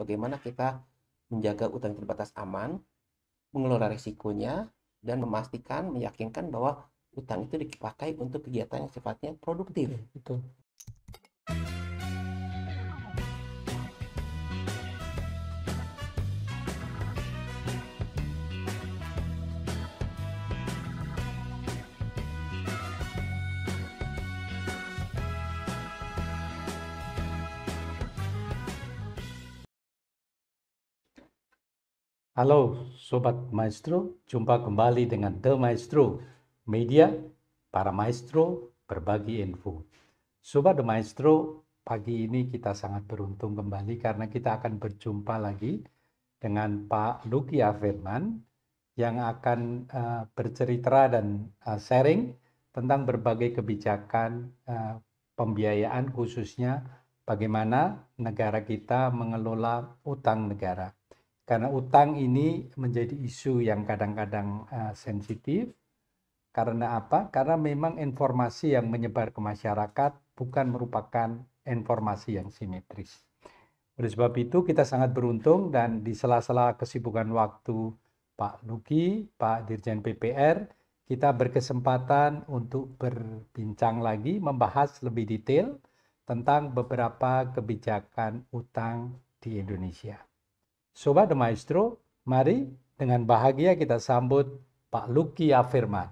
bagaimana kita menjaga utang terbatas aman, mengelola risikonya, dan memastikan, meyakinkan bahwa utang itu dipakai untuk kegiatan yang sifatnya produktif. Betul. Halo Sobat Maestro, jumpa kembali dengan The Maestro, media para maestro berbagi info. Sobat The Maestro, pagi ini kita sangat beruntung kembali karena kita akan berjumpa lagi dengan Pak Luki Afirman yang akan bercerita dan sharing tentang berbagai kebijakan pembiayaan, khususnya bagaimana negara kita mengelola utang negara. Karena utang ini menjadi isu yang kadang-kadang sensitif. Karena apa? Karena memang informasi yang menyebar ke masyarakat bukan merupakan informasi yang simetris. Oleh sebab itu kita sangat beruntung dan di sela-sela kesibukan waktu Pak Luki, Pak Dirjen PPR, kita berkesempatan untuk berbincang lagi, membahas lebih detail tentang beberapa kebijakan utang di Indonesia. Sobat The Maestro, mari dengan bahagia kita sambut Pak Luki Afirman.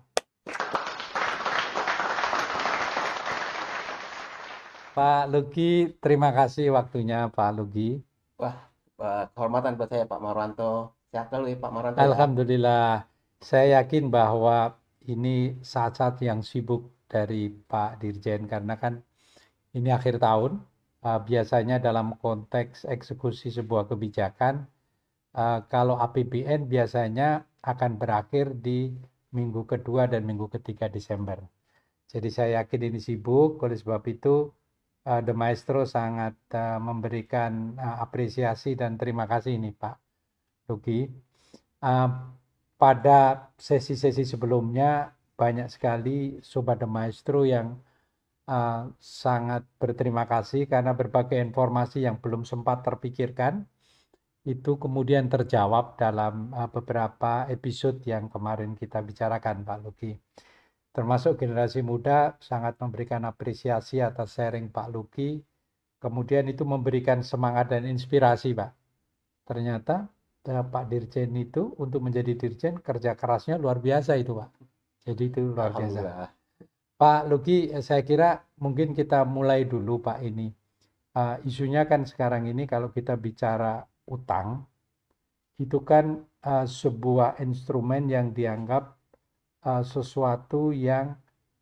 Pak Luki, terima kasih waktunya Pak Luki. Wah, kehormatan buat saya Pak Marwanto. Sehat selalu ya Pak Marwanto ya. Alhamdulillah, saya yakin bahwa ini saat-saat yang sibuk dari Pak Dirjen karena kan ini akhir tahun. Biasanya dalam konteks eksekusi sebuah kebijakan, kalau APBN biasanya akan berakhir di minggu kedua dan minggu ketiga Desember. Jadi saya yakin ini sibuk, oleh sebab itu The Maestro sangat memberikan apresiasi dan terima kasih ini Pak Luki. Pada sesi-sesi sebelumnya banyak sekali Sobat The Maestro yang sangat berterima kasih karena berbagai informasi yang belum sempat terpikirkan itu kemudian terjawab dalam beberapa episode yang kemarin kita bicarakan Pak Luki. Termasuk generasi muda sangat memberikan apresiasi atas sharing Pak Luki. Kemudian itu memberikan semangat dan inspirasi Pak. Ternyata Pak Dirjen itu untuk menjadi Dirjen kerja kerasnya luar biasa itu Pak. Jadi itu luar biasa. Alhamdulillah. Pak Luki, saya kira mungkin kita mulai dulu Pak ini. Isunya kan sekarang ini kalau kita bicara utang, itu kan sebuah instrumen yang dianggap sesuatu yang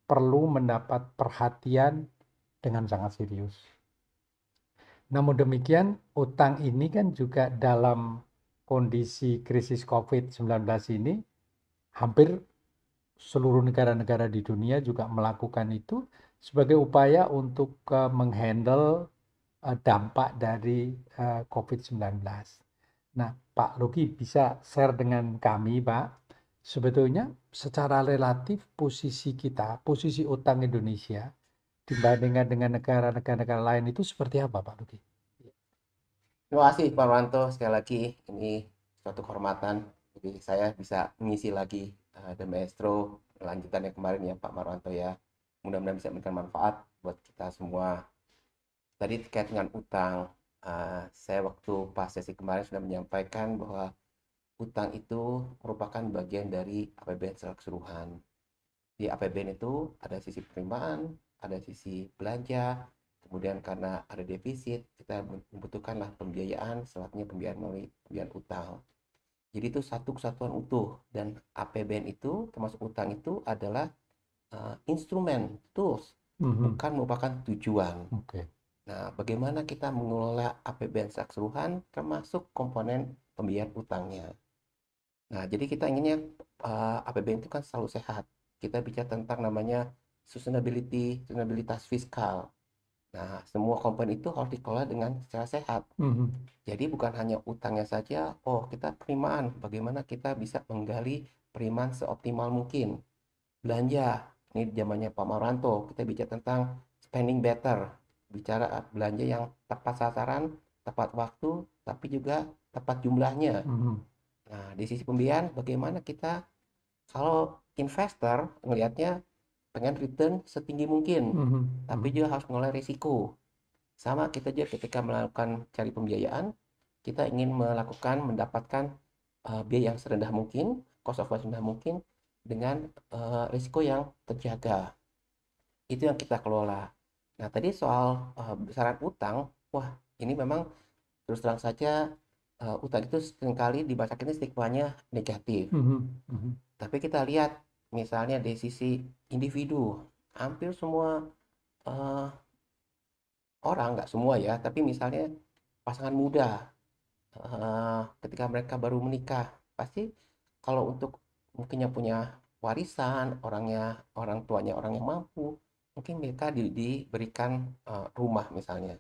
perlu mendapat perhatian dengan sangat serius. Namun demikian, utang ini kan juga dalam kondisi krisis COVID-19 ini, hampir seluruh negara-negara di dunia juga melakukan itu sebagai upaya untuk menghandle dampak dari COVID-19. Nah, Pak Luki bisa share dengan kami, Pak, sebetulnya secara relatif posisi kita, posisi utang Indonesia dibandingkan dengan negara-negara lain itu seperti apa, Pak Luki? Terima kasih Pak Marwanto. Sekali lagi ini suatu kehormatan bagi saya bisa mengisi lagi The Maestro lanjutannya kemarin ya Pak Marwanto ya. Mudah-mudahan bisa memberikan manfaat buat kita semua. Tadi terkait dengan utang, saya waktu pas sesi kemarin sudah menyampaikan bahwa utang itu merupakan bagian dari APBN secara keseluruhan. Di APBN itu ada sisi penerimaan, ada sisi belanja, kemudian karena ada defisit, kita membutuhkanlah pembiayaan, salah pembiayaan melalui pembiayaan utang. Jadi itu satu kesatuan utuh, dan APBN itu termasuk utang itu adalah instrumen, tools, bukan merupakan tujuan. Oke. Nah, bagaimana kita mengelola APBN secara keseluruhan termasuk komponen pembiayaan utangnya. Nah, jadi kita inginnya APBN itu kan selalu sehat. Kita bicara tentang namanya sustainability, sustainabilitas fiskal. Nah, semua komponen itu harus dikelola dengan secara sehat. Jadi bukan hanya utangnya saja, oh kita penerimaan, bagaimana kita bisa menggali penerimaan seoptimal mungkin. Belanja, ini zamannya Pak Maranto, kita bicara tentang spending better, bicara belanja yang tepat sasaran, tepat waktu, tapi juga tepat jumlahnya. Nah, di sisi pembiayaan bagaimana kita, kalau investor ngelihatnya pengen return setinggi mungkin, tapi juga harus mengelola risiko. Sama kita juga ketika melakukan cari pembiayaan, kita ingin mendapatkan biaya yang serendah mungkin, cost of fund serendah mungkin, dengan risiko yang terjaga. Itu yang kita kelola. Nah, tadi soal besaran utang, wah ini memang terus terang saja utang itu seringkali dibaca ini stigmanya negatif. Tapi kita lihat misalnya dari sisi individu, hampir semua eh, orang, nggak semua ya, tapi misalnya pasangan muda ketika mereka baru menikah, pasti kalau untuk mungkin yang punya warisan, orang tuanya orang yang mampu, mungkin mereka diberikan rumah misalnya.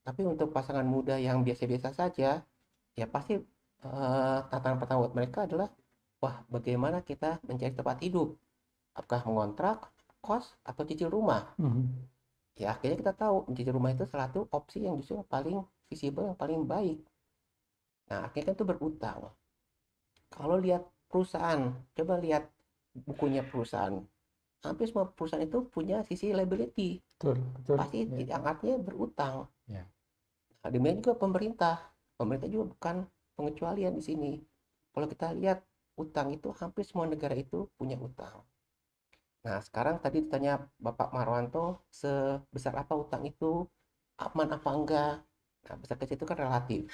Tapi untuk pasangan muda yang biasa-biasa saja, ya pasti tantangan pertama buat mereka adalah, wah bagaimana kita mencari tempat hidup? Apakah mengontrak, kos, atau cicil rumah? Ya akhirnya kita tahu cicil rumah itu salah satu opsi yang justru paling visible, yang paling baik. Nah akhirnya kan itu berutang. Kalau lihat perusahaan, coba lihat bukunya perusahaan. Hampir semua perusahaan itu punya sisi liability. Betul, betul. Pasti yang artinya berutang. Ya. Nah, demikian juga pemerintah. Pemerintah juga bukan pengecualian di sini. Kalau kita lihat utang itu hampir semua negara itu punya utang. Nah, sekarang tadi ditanya Bapak Marwanto, sebesar apa utang itu, aman apa enggak? Nah, besar kecil itu kan relatif.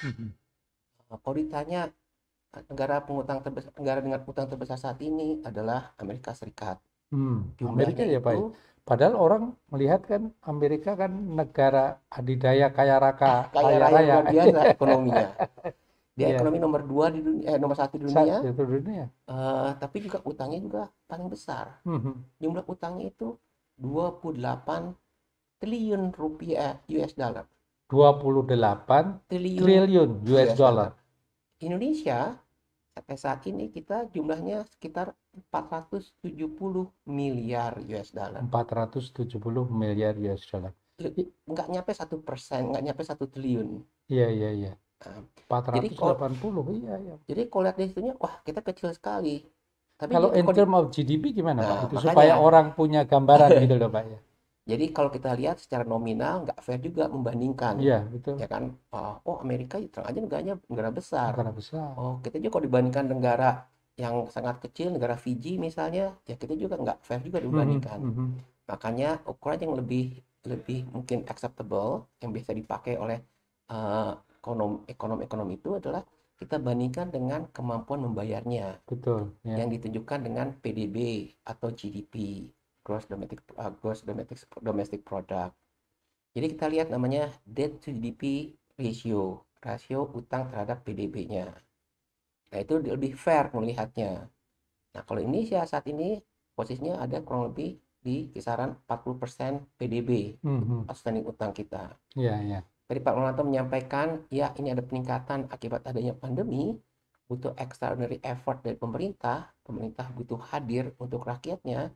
Kalau ditanya negara dengan utang terbesar saat ini adalah Amerika Serikat. Amerika Jumlahnya ya Pak. itu Padahal orang melihat kan Amerika kan negara adidaya kaya kaya kaya raya raya. luar biasa ekonominya. Dia Iya, ekonomi nomor 2 di dunia, nomor 1 di dunia, satu dunia. tapi juga utangnya juga paling besar. Mhm. Jumlah utangnya itu 28 triliun rupiah US dollar. 28 Triliun triliun US US dollar. dollar. Indonesia sampai saat ini kita jumlahnya sekitar 470 miliar US dollar. 470 miliar US dollar. Nggak nyampe 1%, nggak nyampe 1 triliun. Iya, iya, iya. Nah, jadi kalau 480, iya, iya. lihat dari situnya, wah kita kecil sekali. Tapi Kalau itu in term of GDP gimana Pak? nah Itu supaya makanya, orang punya gambaran gitu loh Pak ya. jadi kalau kita lihat secara nominal nggak fair juga membandingkan, Iya, betul. ya kan? Oh Amerika terang aja negaranya negara besar. Negara besar. Oh kita juga kalau dibandingkan negara yang sangat kecil, negara Fiji misalnya, ya kita juga nggak fair juga dibandingkan. Makanya ukuran yang lebih lebih mungkin acceptable, yang biasa dipakai oleh eh, ekonom itu adalah kita bandingkan dengan kemampuan membayarnya, Betul, ya. yang ditunjukkan dengan PDB atau GDP, Gross Domestic Product. Jadi kita lihat namanya debt to GDP ratio, rasio utang terhadap PDB-nya. Nah itu lebih fair melihatnya. Nah kalau Indonesia saat ini posisinya ada kurang lebih di kisaran 40% PDB outstanding utang kita. Iya, iya. Tadi Pak Monanto menyampaikan, ya ini ada peningkatan akibat adanya pandemi, butuh extraordinary effort dari pemerintah butuh hadir untuk rakyatnya,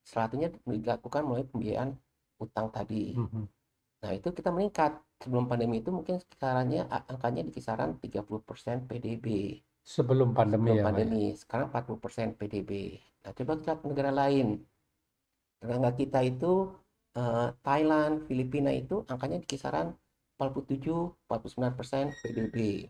salah satunya dilakukan melalui pembiayaan utang tadi. Nah itu kita meningkat, sebelum pandemi itu mungkin kisarannya angkanya di kisaran 30% PDB. Sebelum pandemi Sebelum ya Pak ya. pandemi, sekarang 40% PDB. Nah coba kita lihat negara lain, tetangga kita itu Thailand, Filipina itu angkanya di kisaran 47-49% PDB.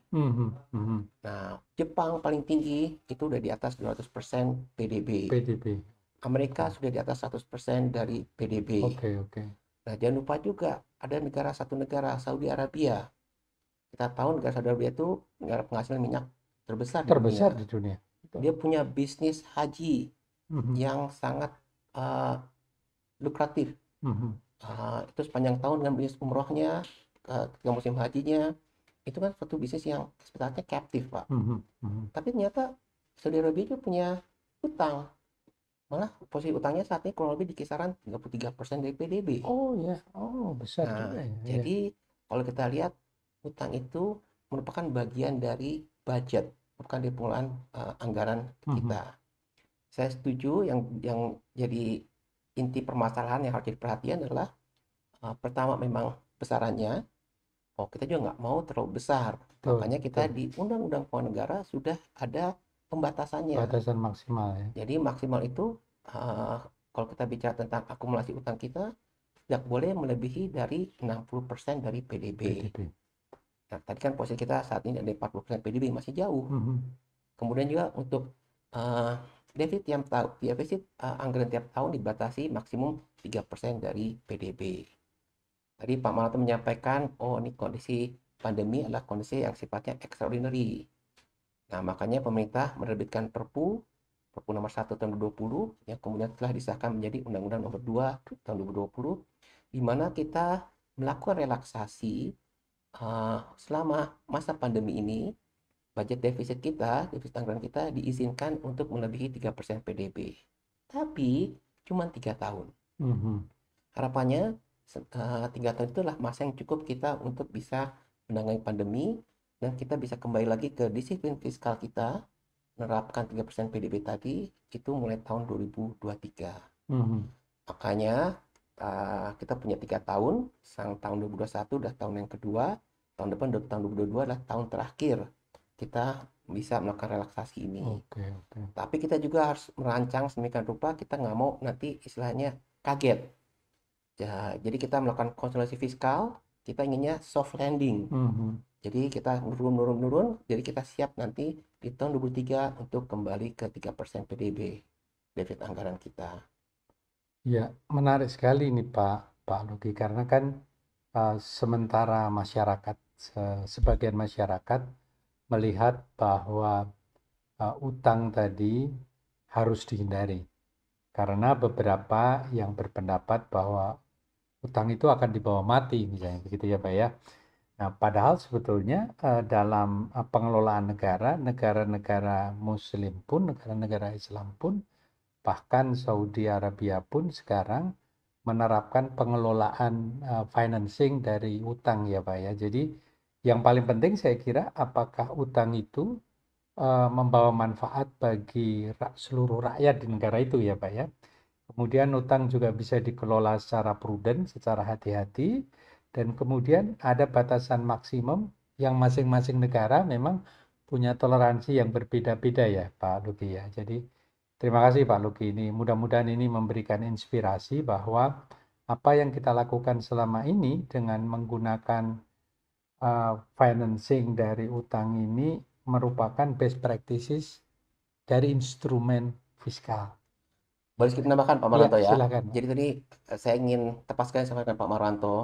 Nah, Jepang paling tinggi itu udah di atas 200% PDB. PDB. Amerika sudah di atas 100% dari PDB. Oke, oke. Nah, jangan lupa juga ada satu negara Saudi Arabia. Kita tahu negara Saudi Arabia itu negara penghasil minyak terbesar di dunia. Dia punya bisnis haji yang sangat lukratif. Itu sepanjang tahun dengan bisnis umrohnya, ketika musim hajinya, itu kan suatu bisnis yang sebenarnya captive Pak. Tapi ternyata Saudi Arabia itu punya utang, malah posisi utangnya saat ini kurang lebih di kisaran 33% dari PDB. Oh ya, oh besar juga ya. Jadi kalau kita lihat utang itu merupakan bagian dari budget, bukan di pengelolaan anggaran kita. Saya setuju yang jadi inti permasalahan yang harus jadi perhatian adalah pertama memang besarannya, Oh, kita juga nggak mau terlalu besar. Betul, Makanya kita betul. di Undang-Undang Keuangan Negara sudah ada pembatasannya. Batasan maksimal ya. Jadi maksimal itu kalau kita bicara tentang akumulasi utang kita tidak boleh melebihi dari 60% dari PDB. PDB. Nah, tadi kan posisi kita saat ini ada 40% PDB, masih jauh. Mhm. Kemudian juga untuk uh, defisit anggaran tiap tahun dibatasi maksimum 3% dari PDB. Tadi Pak Malanto menyampaikan, oh ini kondisi pandemi adalah kondisi yang sifatnya extraordinary. Nah, makanya pemerintah menerbitkan Perpu nomor 1 tahun 2020 yang kemudian telah disahkan menjadi Undang-Undang nomor 2 tahun 2020, di mana kita melakukan relaksasi selama masa pandemi ini. Budget defisit kita, defisit anggaran kita diizinkan untuk melebihi 3% PDB. Tapi cuma 3 tahun. Mhm. Harapannya 3 tahun itulah masa yang cukup kita untuk bisa menangani pandemi dan kita bisa kembali lagi ke disiplin fiskal kita, menerapkan 3% PDB tadi itu mulai tahun 2023. Mhm. Makanya kita punya 3 tahun, sang tahun 2021 udah tahun yang kedua, tahun depan tahun 2022 adalah tahun terakhir kita bisa melakukan relaksasi ini. Oke, oke. Tapi kita juga harus merancang sedemikian rupa kita nggak mau nanti istilahnya kaget. Ya, jadi kita melakukan konsolidasi fiskal, kita inginnya soft landing. Mhm. Jadi kita nurun, jadi kita siap nanti di tahun 2023 untuk kembali ke 3% PDB, defisit anggaran kita. Ya, menarik sekali nih Pak Luki, karena kan sementara masyarakat, sebagian masyarakat melihat bahwa utang tadi harus dihindari, karena beberapa yang berpendapat bahwa utang itu akan dibawa mati, misalnya begitu ya Pak ya. Nah, padahal sebetulnya dalam pengelolaan negara, negara-negara Muslim pun, negara-negara Islam pun, bahkan Saudi Arabia pun sekarang menerapkan pengelolaan financing dari utang ya Pak ya. Jadi yang paling penting saya kira apakah utang itu membawa manfaat bagi seluruh rakyat di negara itu ya Pak ya. Kemudian utang juga bisa dikelola secara prudent, secara hati-hati, dan kemudian ada batasan maksimum yang masing-masing negara memang punya toleransi yang berbeda-beda ya Pak Luki ya. Jadi terima kasih Pak Luki, ini mudah-mudahan ini memberikan inspirasi bahwa apa yang kita lakukan selama ini dengan menggunakan financing dari utang ini merupakan best practices dari instrumen fiskal. Boleh sedikit menambahkan Pak Iya, Maranto ya. silakan Pak. Jadi tadi saya ingin tepat sekali sampaikan Pak Maranto.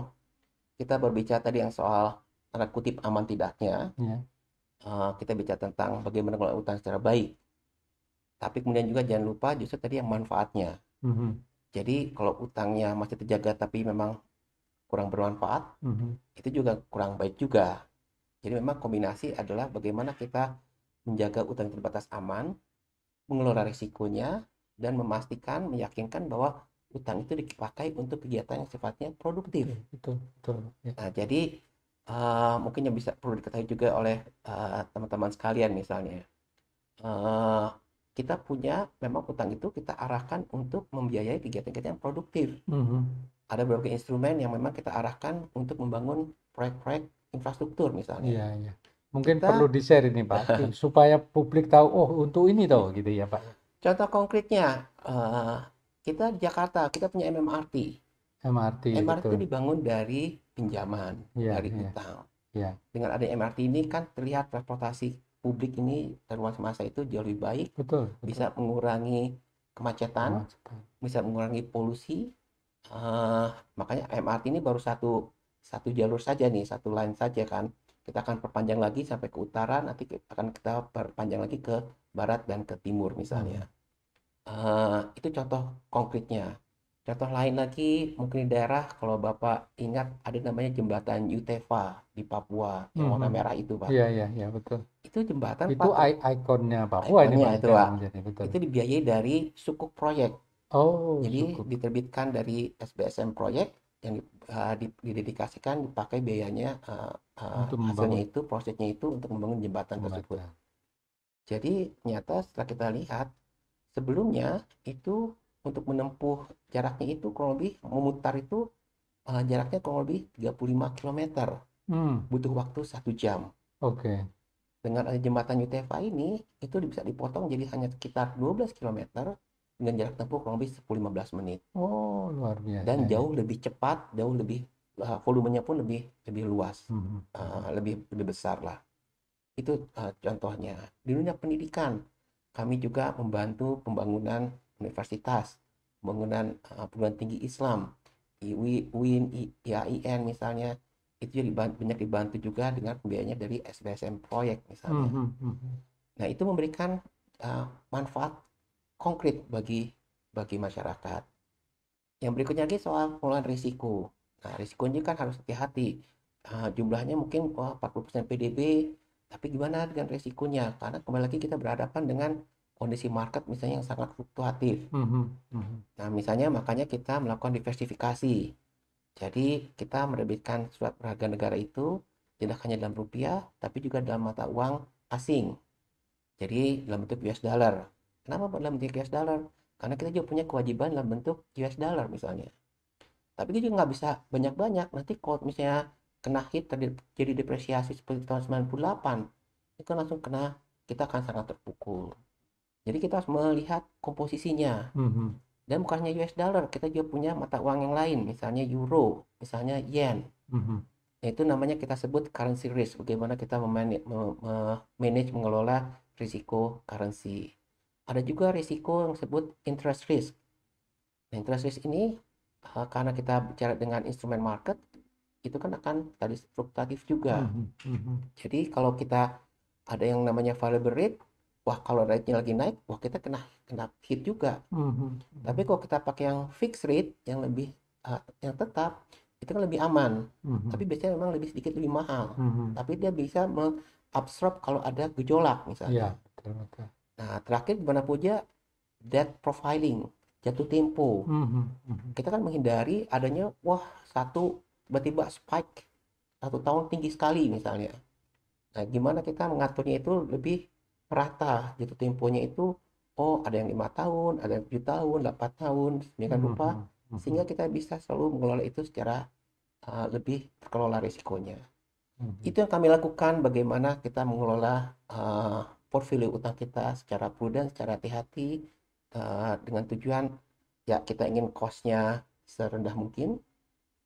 Kita berbicara tadi yang soal tanda kutip aman tidaknya. Ya. Kita bicara tentang bagaimana mengelola utang secara baik. Tapi kemudian juga jangan lupa justru tadi yang manfaatnya. Mhm. Jadi kalau utangnya masih terjaga tapi memang kurang bermanfaat, Mhm. itu juga kurang baik juga. Jadi memang kombinasi adalah bagaimana kita menjaga utang terbatas aman, mengelola risikonya, dan memastikan, meyakinkan bahwa utang itu dipakai untuk kegiatan yang sifatnya produktif. Betul, betul. Ya. Nah, jadi mungkin yang bisa perlu diketahui juga oleh teman-teman sekalian misalnya, uh, kita punya memang utang itu kita arahkan untuk membiayai kegiatan-kegiatan yang produktif. Mhm. Ada beberapa instrumen yang memang kita arahkan untuk membangun proyek-proyek infrastruktur misalnya. Iya, iya. Mungkin Kita perlu di-share ini Pak, supaya publik tahu, oh untuk ini tahu gitu ya Pak. contoh konkretnya, kita di Jakarta kita punya MMRT. MRT, MRT itu betul. dibangun dari pinjaman, Iya, dari iya, utang. iya. Dengan adanya MRT ini kan terlihat transportasi publik ini terluas masa itu jauh lebih baik, Betul, betul. bisa mengurangi kemacetan, Kemacetan. bisa mengurangi polusi. Eh, Makanya MRT ini baru satu satu jalur saja nih, satu line saja kan. Kita akan perpanjang lagi sampai ke utara, nanti akan kita perpanjang lagi ke barat dan ke timur misalnya. Mhm. Itu contoh konkretnya. Contoh lain lagi mungkin di daerah kalau Bapak ingat ada namanya jembatan Yutefa di Papua yang warna Mhm. merah itu Pak. Iya, iya, iya, betul. Itu jembatan Itu Pak, ikonnya Papua ini ikonnya Pak itu sekarang Pak. jadi betul. Itu dibiayai dari sukuk proyek. Oh, Jadi cukup. diterbitkan dari SBSM proyek yang didedikasikan dipakai biayanya Untuk hasilnya membangun itu proyeknya itu untuk membangun jembatan tersebut. jembatan. Jadi ternyata setelah kita lihat sebelumnya itu untuk menempuh jaraknya itu kurang lebih memutar itu jaraknya kurang lebih 35 km. Hmm, butuh waktu 1 jam. oke. Dengan ada jembatan Yutefa ini, itu bisa dipotong jadi hanya sekitar 12 kilometer dengan jarak tempuh kurang lebih 10-15 menit. Oh, luar biasa Dan ya. jauh lebih cepat, jauh lebih volumenya pun lebih lebih luas, Hmm, hmm, lebih lebih besar lah. Itu contohnya. Di dunia pendidikan, kami juga membantu pembangunan universitas, pembangunan perguruan tinggi Islam, UIN, IAIN misalnya, itu juga banyak dibantu juga dengan pembiayanya dari SBSM proyek hmm, misalnya. hmm, hmm, hmm. Nah, itu memberikan manfaat konkret bagi bagi masyarakat. Yang berikutnya lagi soal pengelolaan risiko. Nah, risikonya kan harus hati-hati. Jumlahnya mungkin 40% PDB, tapi gimana dengan risikonya? Karena kembali lagi kita berhadapan dengan kondisi market misalnya yang sangat fluktuatif. Hmm, hmm, hmm. Nah, misalnya makanya kita melakukan diversifikasi. Jadi, kita menerbitkan surat berharga negara itu tidak hanya dalam rupiah, tapi juga dalam mata uang asing. Jadi, dalam bentuk US dollar. Kenapa dalam bentuk US dollar? Karena kita juga punya kewajiban dalam bentuk US dollar misalnya. Tapi dia juga nggak bisa banyak-banyak. Nanti kalau misalnya kena hit jadi depresiasi seperti tahun 98, itu kan langsung kena, kita akan sangat terpukul. Jadi kita harus melihat komposisinya. Hmm, hmm. Dan bukannya US dollar, kita juga punya mata uang yang lain, misalnya euro, misalnya yen. Hmm. Itu namanya kita sebut currency risk, bagaimana kita manage, mengelola risiko currency. Ada juga risiko yang disebut interest risk. Nah, interest risk ini karena kita bicara dengan instrumen market, itu kan akan tadi fluktuatif juga. Mhm, mhm, Jadi kalau kita ada yang namanya variable rate, wah kalau rate-nya lagi naik, wah kita kena kena hit juga. mhm, Tapi mhm, kalau kita pakai yang fixed rate, yang lebih yang tetap, itu kan lebih aman. Tapi mhm, biasanya memang lebih sedikit lebih mahal. mhm. Tapi dia bisa mengabsorb kalau ada gejolak Iya, misalnya. betul, betul. Nah, terakhir gimana puja debt profiling, jatuh tempo. Mhm, mhm, Kita kan menghindari adanya, wah, satu tiba-tiba spike 1 tahun tinggi sekali misalnya. Nah, gimana kita mengaturnya itu lebih merata, jatuh temponya itu, oh ada yang 5 tahun, ada yang 7 tahun, 8 tahun, sedemikian rupa, mhm, sehingga mhm, kita bisa selalu mengelola itu secara lebih terkelola risikonya. mhm. Itu yang kami lakukan, bagaimana kita mengelola uh, portfolio utang kita secara prudent, secara hati-hati, dengan tujuan ya kita ingin cost-nya serendah mungkin,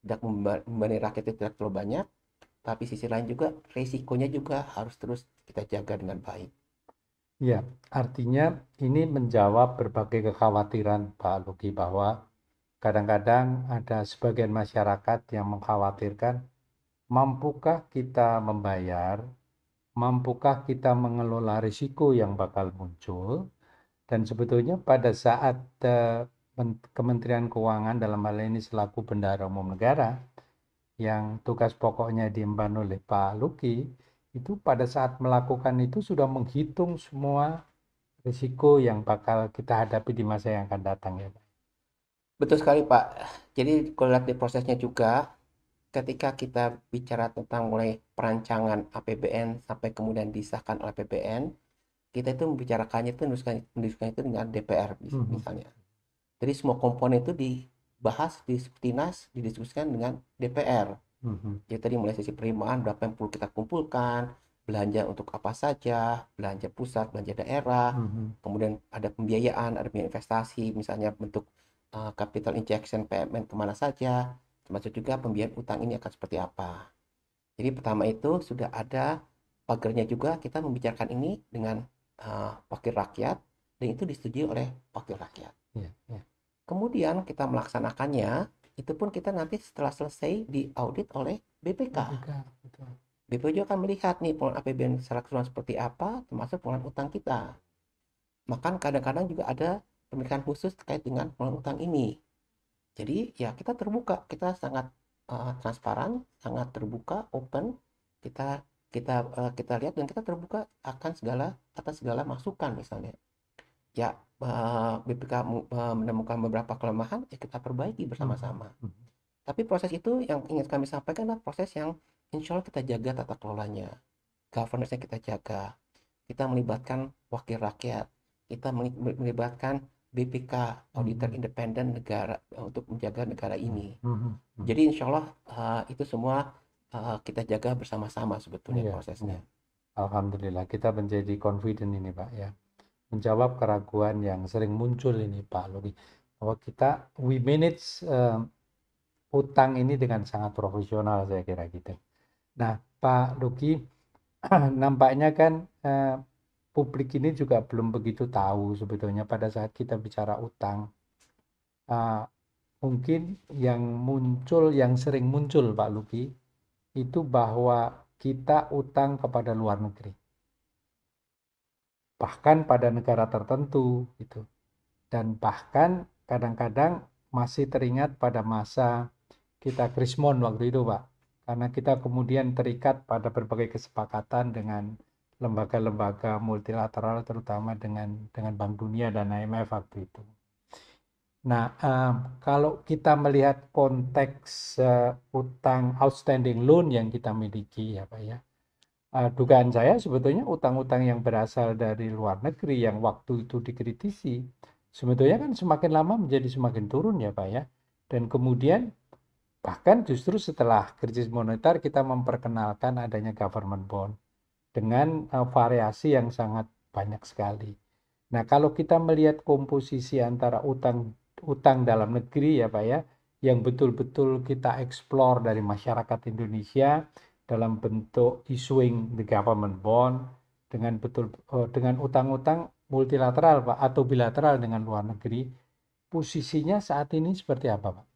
tidak membebani rakyat itu tidak terlalu banyak, tapi sisi lain juga risikonya juga harus terus kita jaga dengan baik. Iya, artinya ini menjawab berbagai kekhawatiran Pak Luki bahwa kadang-kadang ada sebagian masyarakat yang mengkhawatirkan mampukah kita membayar, mampukah kita mengelola risiko yang bakal muncul, dan sebetulnya pada saat Kementerian Keuangan dalam hal ini selaku Bendahara Umum Negara yang tugas pokoknya diemban oleh Pak Luki, itu pada saat melakukan itu sudah menghitung semua risiko yang bakal kita hadapi di masa yang akan datang ya Pak. Betul sekali Pak. Jadi kalau lihat di prosesnya juga, ketika kita bicara tentang mulai perancangan APBN sampai kemudian disahkan oleh APBN, kita itu membicarakannya itu mendiskusikan itu dengan DPR Mhm, misalnya. Jadi semua komponen itu dibahas di Septinas, didiskusikan dengan DPR. mhm, Jadi tadi mulai sisi penerimaan, berapa yang perlu kita kumpulkan, belanja untuk apa saja, belanja pusat, belanja daerah, mhm, kemudian ada pembiayaan, ada pembiayaan investasi, misalnya bentuk capital injection PMN kemana saja, termasuk juga pembiayaan utang ini akan seperti apa. Jadi pertama itu sudah ada pagernya juga, kita membicarakan ini dengan wakil rakyat, dan itu disetujui oleh wakil rakyat. ya, ya, Kemudian kita melaksanakannya, itu pun kita nanti setelah selesai diaudit oleh BPK. BPK, betul. BPK juga akan melihat nih pengelolaan APBN secara keseluruhan seperti apa, termasuk pengelolaan utang kita. Maka kadang-kadang juga ada pemeriksaan khusus terkait dengan pengelolaan utang ini. Jadi ya kita terbuka, kita sangat transparan, sangat terbuka, open. Kita kita kita lihat dan kita terbuka akan segala atas segala masukan misalnya. Ya BPK menemukan beberapa kelemahan, ya kita perbaiki Mhm, bersama-sama. mhm, Tapi proses itu yang ingin kami sampaikan adalah proses yang insya Allah kita jaga tata kelolanya, governance-nya kita jaga. Kita melibatkan wakil rakyat, kita melibatkan BPK, auditor mhm, independen negara untuk menjaga negara ini. mhm, mhm, Jadi insya Allah itu semua kita jaga bersama-sama sebetulnya Iya, iya. prosesnya. Alhamdulillah kita menjadi confident ini Pak ya. Menjawab keraguan yang sering muncul ini Pak Luki. Bahwa kita we manage utang ini dengan sangat profesional saya kira gitu. Nah Pak Luki, nampaknya kan publik ini juga belum begitu tahu sebetulnya pada saat kita bicara utang. Uh, Mungkin yang muncul, yang sering muncul Pak Luki, itu bahwa kita utang kepada luar negeri. Bahkan pada negara tertentu gitu. Dan bahkan kadang-kadang masih teringat pada masa kita Krismon waktu itu Pak. Karena kita kemudian terikat pada berbagai kesepakatan dengan lembaga-lembaga multilateral terutama dengan Bank Dunia dan IMF waktu itu. Nah, kalau kita melihat konteks utang outstanding loan yang kita miliki ya Pak ya, dugaan saya sebetulnya utang-utang yang berasal dari luar negeri yang waktu itu dikritisi, sebetulnya kan semakin lama menjadi semakin turun ya Pak ya. Dan kemudian bahkan justru setelah krisis moneter kita memperkenalkan adanya government bond dengan variasi yang sangat banyak sekali. Nah, kalau kita melihat komposisi antara utang dalam negeri ya Pak ya, yang betul-betul kita explore dari masyarakat Indonesia dalam bentuk issuing the government bond dengan utang-utang multilateral Pak atau bilateral dengan luar negeri, posisinya saat ini seperti apa Pak?